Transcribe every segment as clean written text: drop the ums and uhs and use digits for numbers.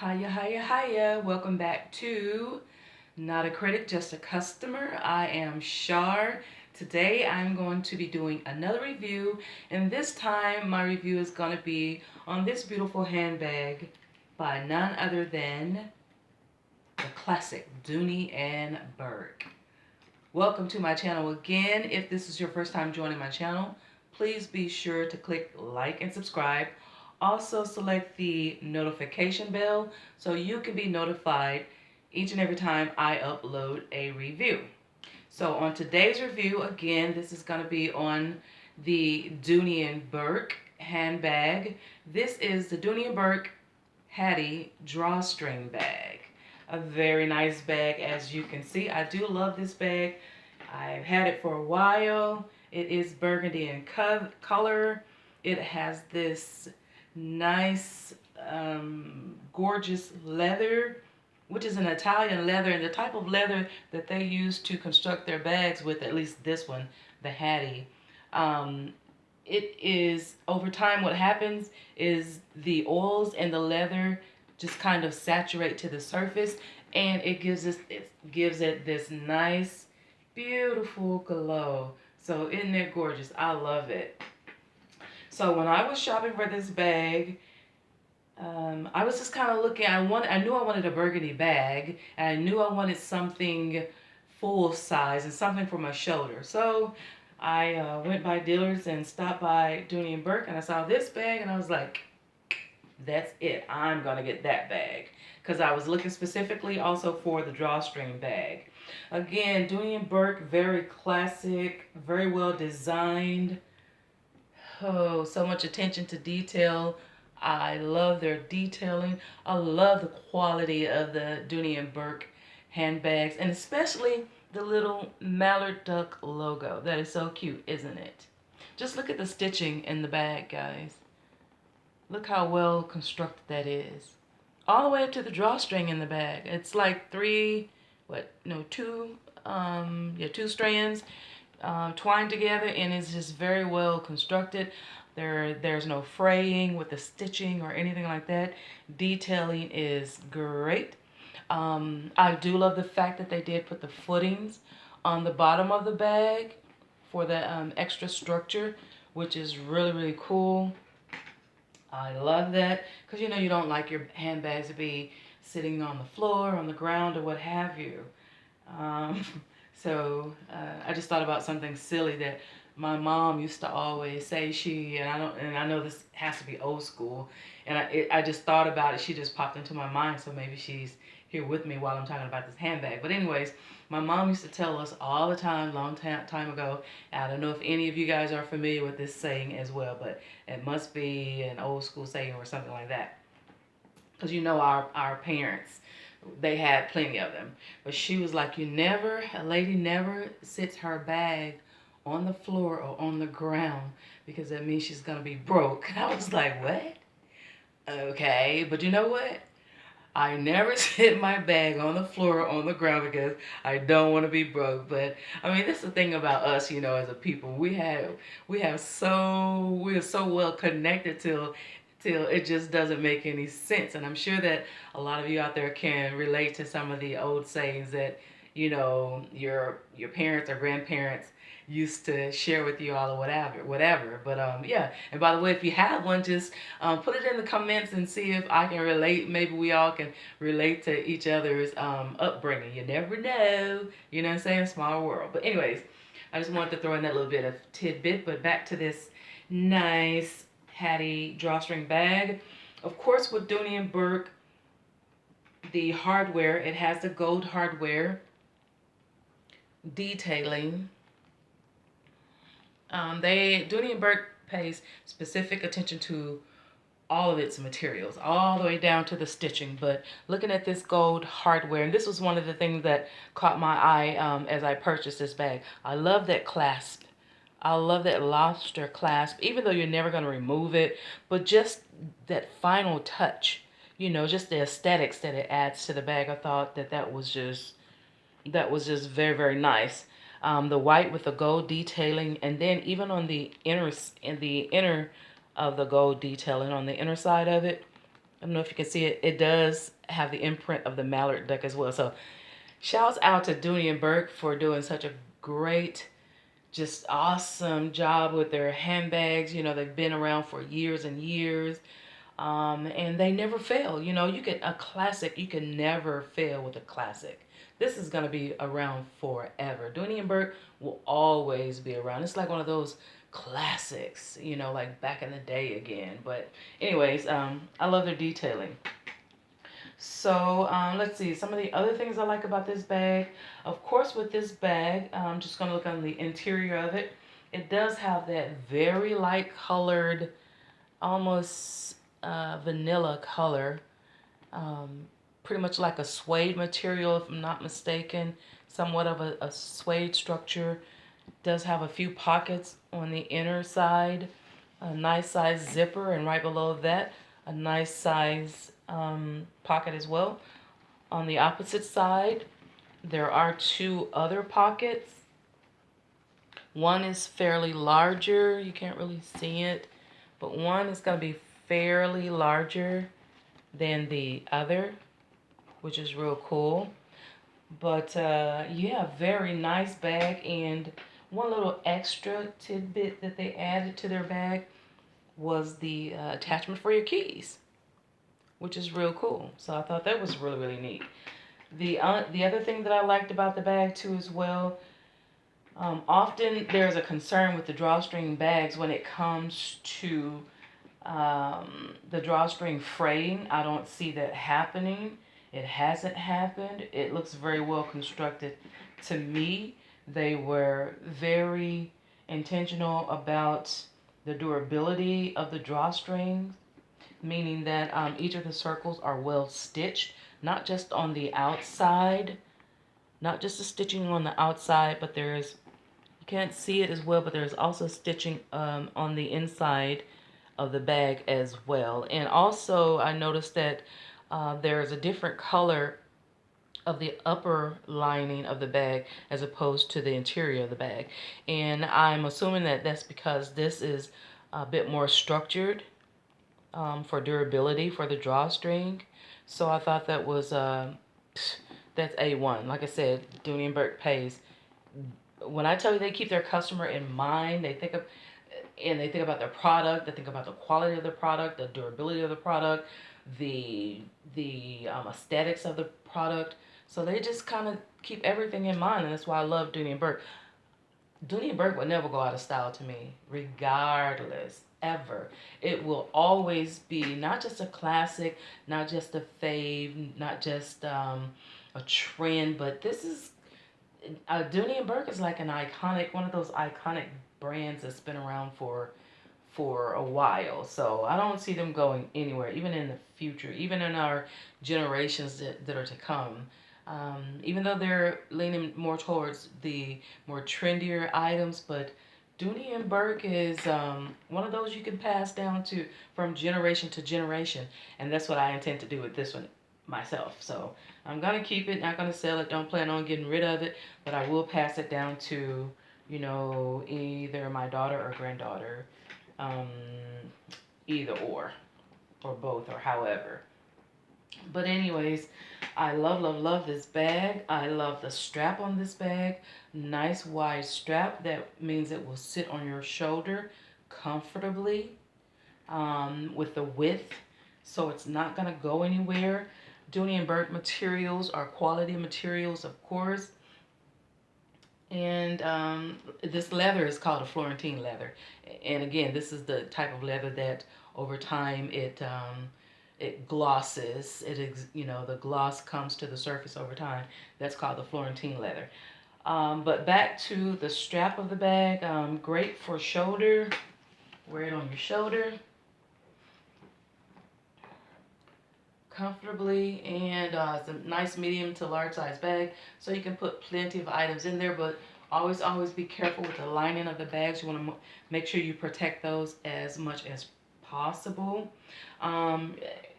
Hiya, hiya, hiya. Welcome back to Not a Critic, Just a Customer. I am Shar. Today I'm going to be doing another review, and this time my review is going to be on this beautiful handbag by none other than the classic Dooney and Burke. Welcome to my channel again. If this is your first time joining my channel, please be sure to click like and subscribe. Also select the notification bell so you can be notified each and every time I upload a review. So on today's review, again, this is going to be on the Dooney and Burke handbag. This is the Dooney and Burke Hattie drawstring bag. A very nice bag, as you can see. I do love this bag. I've had it for a while. It is burgundy in color. It has this nice, gorgeous leather, which is an Italian leather, and the type of leather that they use to construct their bags with, at least this one, the Hattie. It is, over time, what happens is the oils and the leather just kind of saturate to the surface, and it gives it this nice, beautiful glow. So isn't it gorgeous? I love it. So when I was shopping for this bag, I was just kind of looking. I knew I wanted a burgundy bag, and I knew I wanted something full size and something for my shoulder. So I went by dealers and stopped by Dooney and Burke, and I saw this bag, and I was like, that's it. I'm gonna get that bag because I was looking specifically also for the drawstring bag. Again, Dooney and Burke, very classic, very well designed. Oh, so much attention to detail. I love their detailing. I love the quality of the Dooney and Burke handbags, and especially the little mallard duck logo. That is so cute, isn't it? Just look at the stitching in the bag, guys. Look how well constructed that is. All the way up to the drawstring in the bag. It's like two strands twined together, and it's just very well constructed. There's no fraying with the stitching or anything like that. Detailing is great. I do love the fact that they did put the footings on the bottom of the bag for the extra structure, which is really, really cool. I love that because you don't like your handbags to be sitting on the floor, on the ground, or what have you. Um, I just thought about something silly that my mom used to always say. And I know this has to be old school, and I just thought about it. She just popped into my mind, so maybe she's here with me while I'm talking about this handbag. But anyways, my mom used to tell us all the time, long time ago. I don't know if any of you guys are familiar with this saying as well, but it must be an old school saying or something like that. Because our parents, they had plenty of them. But she was like, a lady never sits her bag on the floor or on the ground because that means she's going to be broke. And I was like, what? Okay, but you know what? I never sit my bag on the floor or on the ground because I don't want to be broke. But I mean, this is the thing about us, as a people. We're so well connected till it just doesn't make any sense. And I'm sure that a lot of you out there can relate to some of the old sayings that your parents or grandparents used to share with you all or whatever. But yeah. And by the way, if you have one, just put it in the comments and see if I can relate. Maybe we all can relate to each other's upbringing. You never know. You know what I'm saying? Small world. But anyways, I just wanted to throw in that little bit of tidbit. But back to this nice Hattie drawstring bag. Of course, with Dooney and Burke, the hardware, it has the gold hardware detailing. Dooney and Burke pays specific attention to all of its materials, all the way down to the stitching. But looking at this gold hardware, and this was one of the things that caught my eye as I purchased this bag. I love that clasp. I love that lobster clasp, even though you're never going to remove it, but just that final touch, just the aesthetics that it adds to the bag. I thought that was just very, very nice. The white with the gold detailing, and then even on the inner of the gold detailing on the inner side of it, I don't know if you can see it. It does have the imprint of the mallard duck as well. So shouts out to Dooney and Bourke for doing such a great, just awesome job with their handbags. You know, they've been around for years and years. And they never fail. You know, you get a classic. You can never fail with a classic. This is going to be around forever. Dooney and Bourke will always be around. It's like one of those classics, you know, like back in the day again. But anyways, I love their detailing. So let's see, some of the other things I like about this bag. Of course, with this bag, I'm just going to look on the interior of it. It does have that very light colored, almost vanilla color. Um, Pretty much like a suede material, if I'm not mistaken. Somewhat of a suede structure. Does have a few pockets on the inner side. A nice size zipper, and right below that, a nice size pocket as well. On the opposite side, there are two other pockets. One is fairly larger. You can't really see it, but one is going to be fairly larger than the other, which is real cool. But yeah, very nice bag. And one little extra tidbit that they added to their bag was the attachment for your keys, which is real cool. So I thought that was really, really neat. The other thing that I liked about the bag too as well, often there's a concern with the drawstring bags when it comes to the drawstring fraying. I don't see that happening. It hasn't happened. It looks very well constructed to me. They were very intentional about the durability of the drawstrings, meaning that each of the circles are well stitched, not just on the outside, not just the stitching on the outside, but there's, you can't see it as well, but there's also stitching on the inside of the bag as well. And also I noticed that there's a different color of the upper lining of the bag as opposed to the interior of the bag. And I'm assuming that that's because this is a bit more structured for durability for the drawstring. So I thought that was, that's A1. Like I said, Dooney and Bourke pays. When I tell you they keep their customer in mind, they think of, and they think about their product, they think about the quality of the product, the durability of the product, the aesthetics of the product. So they just kind of keep everything in mind, and that's why I love Dooney and Bourke. Dooney and Bourke would never go out of style to me, regardless, ever. It will always be not just a classic, not just a fave, not just a trend, but this is Dooney and Bourke is like an iconic, one of those iconic brands that's been around for a while. So I don't see them going anywhere, even in the future, even in our generations that are to come. Even though they're leaning more towards the more trendier items, but Dooney and Bourke is one of those you can pass down to from generation to generation, and that's what I intend to do with this one myself. So I'm gonna keep it, not gonna sell it, don't plan on getting rid of it, but I will pass it down to, you know, either my daughter or granddaughter, um, either or both, or however. But anyways, I love, love, love this bag. I love the strap on this bag. Nice wide strap. That means it will sit on your shoulder comfortably with the width, so it's not going to go anywhere. Dooney and Bourke materials are quality materials, of course. And this leather is called a Florentine leather. And again, this is the type of leather that over time it glosses. You know, the gloss comes to the surface over time. That's called the Florentine leather. But back to the strap of the bag. Great for shoulder. Wear it on your shoulder comfortably, and it's a nice medium to large size bag, so you can put plenty of items in there. But always be careful with the lining of the bags. You want to make sure you protect those as much as possible. Um,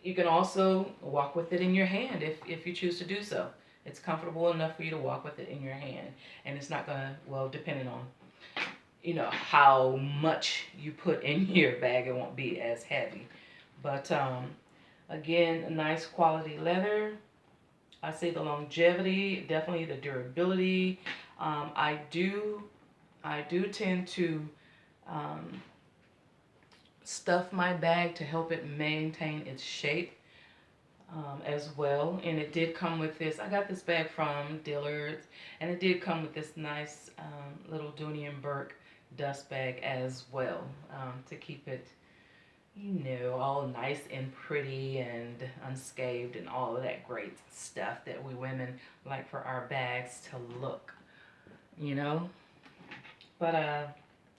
you can also walk with it in your hand if you choose to do so. It's comfortable enough for you to walk with it in your hand, and it's not gonna, well, depending on, you know, how much you put in your bag, it won't be as heavy. But Again, a nice quality leather. I say the longevity, definitely the durability. I do tend to um, stuff my bag to help it maintain its shape as well. And it did come with this. I got this bag from Dillard's, and it did come with this nice little Dooney and Burke dust bag as well, to keep it, all nice and pretty and unscathed and all of that great stuff that we women like for our bags to look, you know. But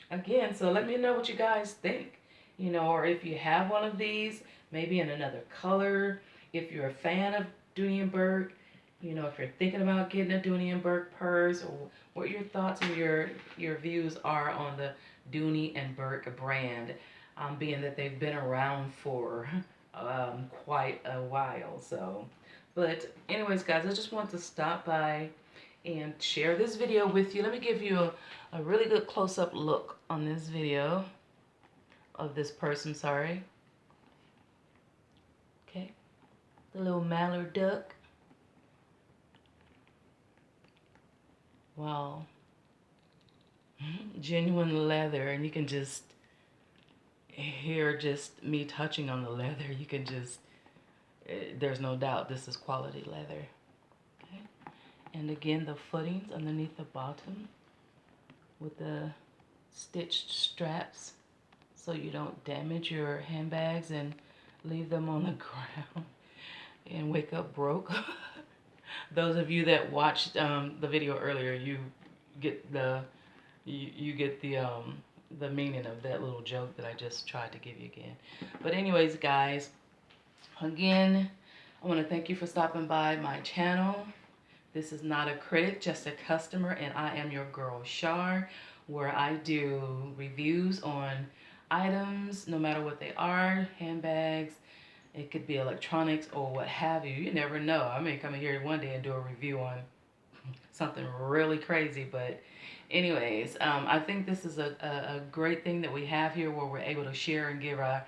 again, so let me know what you guys think, or if you have one of these, maybe in another color. If you're a fan of Dooney and Burke, if you're thinking about getting a Dooney and Burke purse, or what your thoughts and your views are on the Dooney and Burke brand, being that they've been around for quite a while. So, but anyways, guys, I just want to stop by and share this video with you. Let me give you a really good close-up look on this video of this person, sorry. Okay, the little mallard duck. Wow. Genuine leather, and you can just hear just me touching on the leather. You can just, there's no doubt this is quality leather. Okay, and again, the footings underneath the bottom with the stitched straps so you don't damage your handbags and leave them on the ground and wake up broke. Those of you that watched the video earlier, you get the meaning of that little joke that I just tried to give you again. But anyways, guys, again, I want to thank you for stopping by my channel. This is not a critic, just a customer, and I am your girl Shar, where I do reviews on items, no matter what they are, handbags, it could be electronics or what have you. You never know. I may come in here one day and do a review on something really crazy. But anyways, I think this is a great thing that we have here, where we're able to share and give our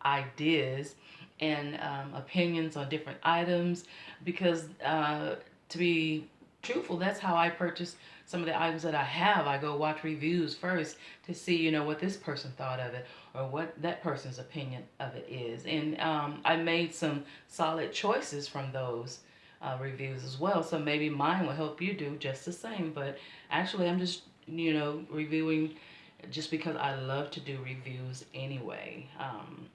ideas and opinions on different items. Because to be truthful, that's how I purchase some of the items that I have. I go watch reviews first to see, what this person thought of it, or what that person's opinion of it is. And I made some solid choices from those reviews as well. So maybe mine will help you do just the same. But actually, I'm just, reviewing just because I love to do reviews anyway.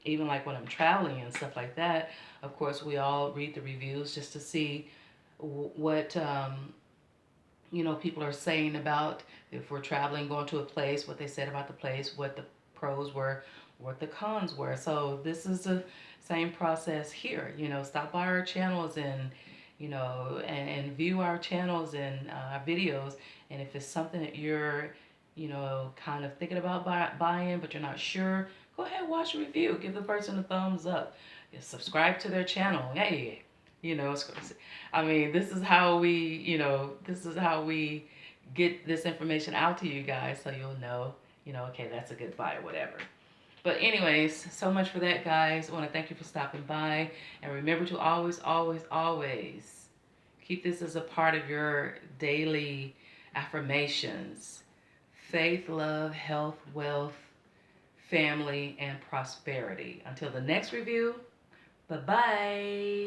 Even like when I'm traveling and stuff like that, of course, we all read the reviews just to see what people are saying about, if we're traveling, going to a place, what they said about the place, what the pros were, what the cons were. So this is the same process here. Stop by our channels and and view our channels and our videos. And if it's something that you're kind of thinking about buying, but you're not sure, go ahead, watch a review, give the person a thumbs up, subscribe to their channel. Hey, I mean, this is how we get this information out to you guys, so you'll know, okay, that's a good buy or whatever. But anyways, so much for that, guys. I want to thank you for stopping by. And remember to always, always, always keep this as a part of your daily affirmations: faith, love, health, wealth, family, and prosperity. Until the next review, bye-bye.